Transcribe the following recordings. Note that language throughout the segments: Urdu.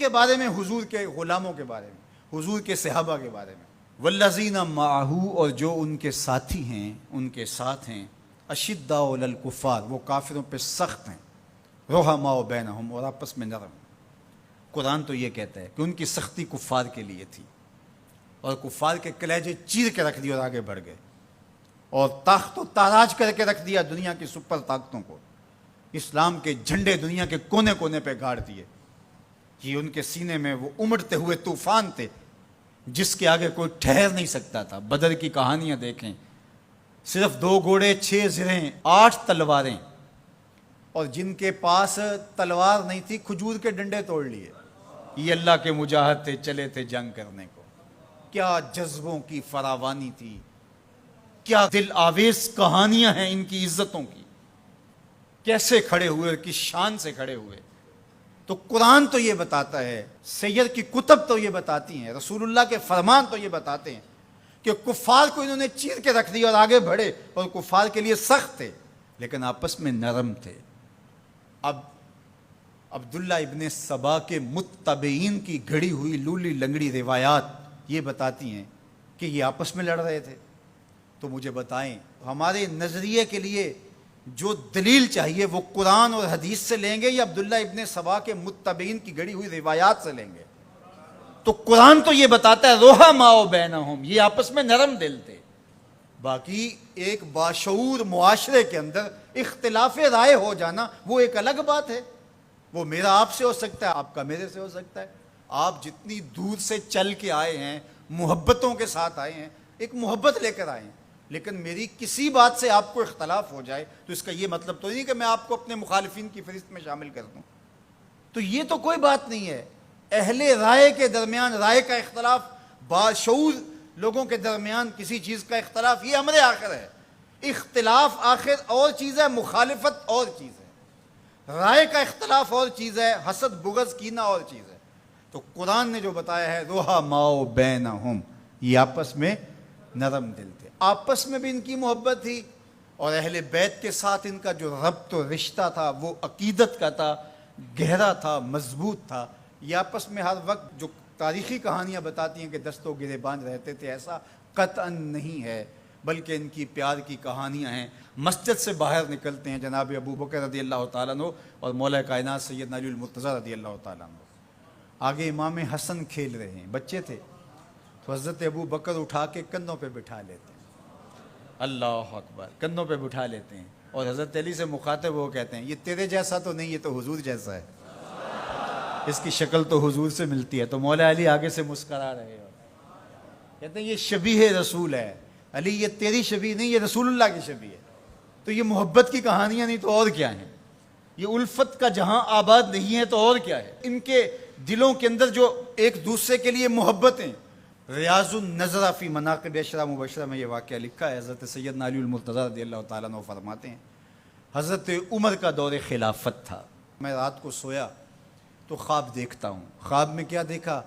کے بارے میں، حضور کے غلاموں کے بارے میں، حضور کے صحابہ کے بارے میں. والذین معہ، اور جو ان کے ساتھی ہیں، ان کے ساتھ ہیں، اشداء علی الکفار، وہ کافروں پہ سخت ہیں، رحماء بینہم، اور آپس میں نرم. قرآن تو یہ کہتا ہے کہ ان کی سختی کفار کے لیے تھی، اور کفار کے کلیجے چیر کے رکھ دیے اور آگے بڑھ گئے، اور تاخت و تاراج کر کے رکھ دیا دنیا کی سپر طاقتوں کو. اسلام کے جھنڈے دنیا کے کونے کونے پہ گاڑ دیے. یہ ان کے سینے میں وہ امڑتے ہوئے طوفان تھے جس کے آگے کوئی ٹھہر نہیں سکتا تھا. بدر کی کہانیاں دیکھیں، صرف 2 گھوڑے، 6 زرہیں، 8 تلواریں، اور جن کے پاس تلوار نہیں تھی کھجور کے ڈنڈے توڑ لیے. یہ اللہ کے مجاہد تھے، چلے تھے جنگ کرنے کو. کیا جذبوں کی فراوانی تھی، کیا دل آویز کہانیاں ہیں ان کی عزتوں کی. کیسے کھڑے ہوئے، کس شان سے کھڑے ہوئے. تو قرآن تو یہ بتاتا ہے، سیر کی کتب تو یہ بتاتی ہیں، رسول اللہ کے فرمان تو یہ بتاتے ہیں کہ کفار کو انہوں نے چیر کے رکھ دیا اور آگے بڑھے، اور کفار کے لیے سخت تھے لیکن آپس میں نرم تھے. اب عبداللہ ابن سبا کے متبعین کی گھڑی ہوئی لولی لنگڑی روایات یہ بتاتی ہیں کہ یہ آپس میں لڑ رہے تھے. تو مجھے بتائیں، ہمارے نظریے کے لیے جو دلیل چاہیے وہ قرآن اور حدیث سے لیں گے یا عبداللہ ابن سبا کے متبعین کی گھڑی ہوئی روایات سے لیں گے؟ تو قرآن تو یہ بتاتا ہے رحماء بینہم، یہ آپس میں نرم دل تھے. باقی ایک باشعور معاشرے کے اندر اختلاف رائے ہو جانا وہ ایک الگ بات ہے. وہ میرا آپ سے ہو سکتا ہے، آپ کا میرے سے ہو سکتا ہے. آپ جتنی دور سے چل کے آئے ہیں، محبتوں کے ساتھ آئے ہیں، ایک محبت لے کر آئے ہیں، لیکن میری کسی بات سے آپ کو اختلاف ہو جائے تو اس کا یہ مطلب تو نہیں کہ میں آپ کو اپنے مخالفین کی فہرست میں شامل کر دوں. تو یہ تو کوئی بات نہیں ہے. اہل رائے کے درمیان رائے کا اختلاف، باشعور لوگوں کے درمیان کسی چیز کا اختلاف، یہ امر آخر ہے. اختلاف آخر اور چیز ہے، مخالفت اور چیز ہے. رائے کا اختلاف اور چیز ہے، حسد بغض کینہ اور چیز ہے. تو قرآن نے جو بتایا ہے رحماء بینہم، یہ آپس میں نرم دل تھے، آپس میں بھی ان کی محبت تھی، اور اہل بیت کے ساتھ ان کا جو ربط و رشتہ تھا وہ عقیدت کا تھا، گہرا تھا، مضبوط تھا. یہ آپس میں ہر وقت جو تاریخی کہانیاں بتاتی ہیں کہ دستوں گریباں رہتے تھے، ایسا قطعاً نہیں ہے، بلکہ ان کی پیار کی کہانیاں ہیں. مسجد سے باہر نکلتے ہیں جناب ابو بکر رضی اللہ تعالیٰ عنہ اور مولا کائنات سیدنا علی المرتضیٰ رضی اللہ تعالیٰ عنہ. آگے امام حسن کھیل رہے ہیں، بچے تھے، تو حضرت ابو بکر اٹھا کے کندھوں پہ بٹھا لیتے ہیں. اللہ اکبر، کندھوں پہ بٹھا لیتے ہیں، اور حضرت علی سے مخاطب وہ کہتے ہیں یہ تیرے جیسا تو نہیں، یہ تو حضور جیسا ہے، اس کی شکل تو حضور سے ملتی ہے. تو مولا علی آگے سے مسکرا رہے ہیں، کہتے ہیں یہ شبیہ رسول ہے. علی یہ تیری شبیہ نہیں، یہ رسول اللہ کی شبیہ ہے. تو یہ محبت کی کہانیاں نہیں تو اور کیا ہیں؟ یہ الفت کا جہاں آباد نہیں ہے تو اور کیا ہے؟ ان کے دلوں کے اندر جو ایک دوسرے کے لیے محبتیں. ریاض النظرہ فی مناقب عشرہ مبشرہ میں یہ واقعہ لکھا ہے. حضرت سیدنا علی المرتضیٰ رضی اللہ تعالیٰ عنہ فرماتے ہیں حضرت عمر کا دور خلافت تھا، میں رات کو سویا تو خواب دیکھتا ہوں. خواب میں کیا دیکھا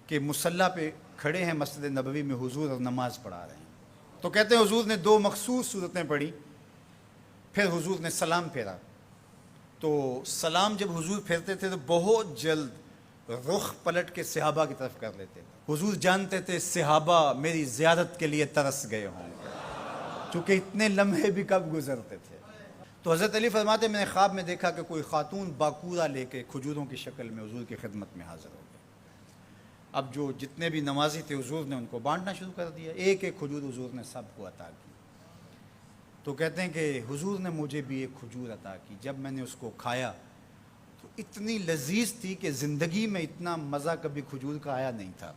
کہ مصلی پہ کھڑے ہیں مسجد نبوی میں حضور اور نماز پڑھا رہے ہیں. تو کہتے ہیں حضور نے 2 مخصوص صورتیں پڑھی، پھر حضور نے سلام پھیرا. تو سلام جب حضور پھیرتے تھے تو بہت جلد رخ پلٹ کے صحابہ کی طرف کر لیتے تھے. حضور جانتے تھے صحابہ میری زیارت کے لیے ترس گئے ہوں گے، چونکہ اتنے لمحے بھی کب گزرتے تھے. تو حضرت علی فرماتے میں نے خواب میں دیکھا کہ کوئی خاتون باکورہ لے کے کھجوروں کی شکل میں حضور کی خدمت میں حاضر ہو گئی. اب جو جتنے بھی نمازی تھے حضور نے ان کو بانٹنا شروع کر دیا، ایک ایک کھجور حضور نے سب کو عطا کی. تو کہتے ہیں کہ حضور نے مجھے بھی ایک کھجور عطا کی. جب میں نے اس کو کھایا تو اتنی لذیذ تھی کہ زندگی میں اتنا مزہ کبھی کھجور کا آیا نہیں تھا.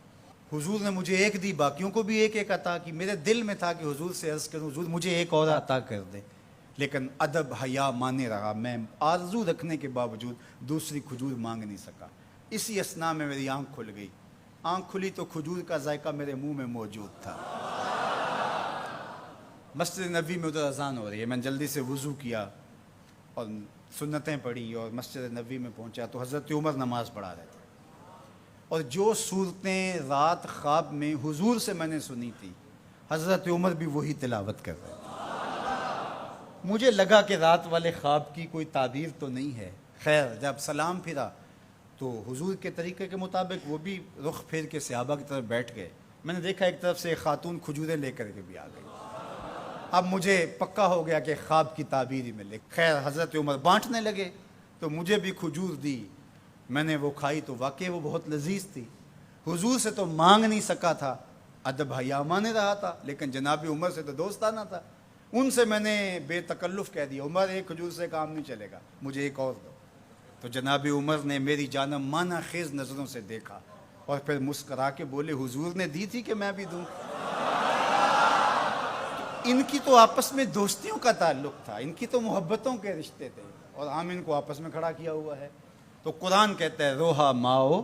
حضور نے مجھے ایک دی، باقیوں کو بھی ایک ایک عطا کی. میرے دل میں تھا کہ حضور سے عرض کروں حضور مجھے ایک اور عطا کر دے، لیکن ادب حیا مانے رہا. میں آرزو رکھنے کے باوجود دوسری کھجور مانگ نہیں سکا. اسی اثناء میں میری آنکھ کھل گئی. آنکھ کھلی تو کھجور کا ذائقہ میرے منہ میں موجود تھا. مسجد نبوی میں ادھر اذان ہو رہی ہے، میں نے جلدی سے وضو کیا اور سنتیں پڑھی اور مسجد نبوی میں پہنچا تو حضرت عمر نماز پڑھا رہے تھے. اور جو صورتیں رات خواب میں حضور سے میں نے سنی تھی حضرت عمر بھی وہی تلاوت کر رہے تھے. مجھے لگا کہ رات والے خواب کی کوئی تعبیر تو نہیں ہے. خیر جب سلام پھرا تو حضور کے طریقے کے مطابق وہ بھی رخ پھیر کے صحابہ کی طرف بیٹھ گئے. میں نے دیکھا ایک طرف سے ایک خاتون کھجوریں لے کر کے بھی آ گئی. اب مجھے پکا ہو گیا کہ خواب کی تعبیر ہی میں لے. خیر حضرت عمر بانٹنے لگے تو مجھے بھی کھجور دی. میں نے وہ کھائی تو واقعی وہ بہت لذیذ تھی. حضور سے تو مانگ نہیں سکا تھا, ادب حیا مانے رہا تھا, لیکن جناب عمر سے تو دوستانہ تھا. ان سے میں نے بے تکلف کہہ دیا, عمر ایک کھجور سے کام نہیں چلے گا, مجھے ایک اور دو. تو جناب عمر نے میری جانب معنی خیز نظروں سے دیکھا اور پھر مسکرا کے بولے, حضور نے دی تھی کہ میں بھی دوں. ان کی تو آپس میں دوستیوں کا تعلق تھا, ان کی تو محبتوں کے رشتے تھے, اور ہم ان کو آپس میں کھڑا کیا ہوا ہے. تو قرآن کہتا ہے روحا ماؤ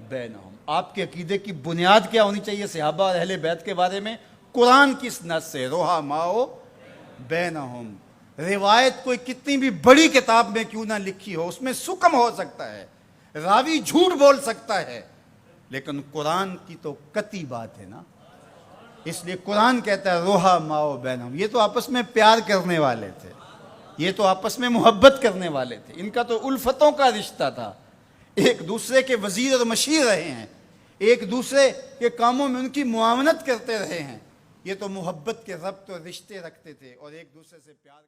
بینہم. آپ کے عقیدے کی بنیاد کیا ہونی چاہیے صحابہ اور اہل بیت کے بارے میں؟ قرآن کس نص سے روحا ماؤ بینہم. روایت کوئی کتنی بھی بڑی کتاب میں کیوں نہ لکھی ہو, اس میں سکم ہو سکتا ہے, راوی جھوٹ بول سکتا ہے, لیکن قرآن کی تو قطعی بات ہے نا. اس لیے قرآن کہتا ہے روحا ماؤ بینہم. یہ تو آپس میں پیار کرنے والے تھے, یہ تو آپس میں محبت کرنے والے تھے, ان کا تو الفتوں کا رشتہ تھا, ایک دوسرے کے وزیر اور مشیر رہے ہیں, ایک دوسرے کے کاموں میں ان کی معاونت کرتے رہے ہیں. یہ تو محبت کے ربط اور رشتے رکھتے تھے اور ایک دوسرے سے پیار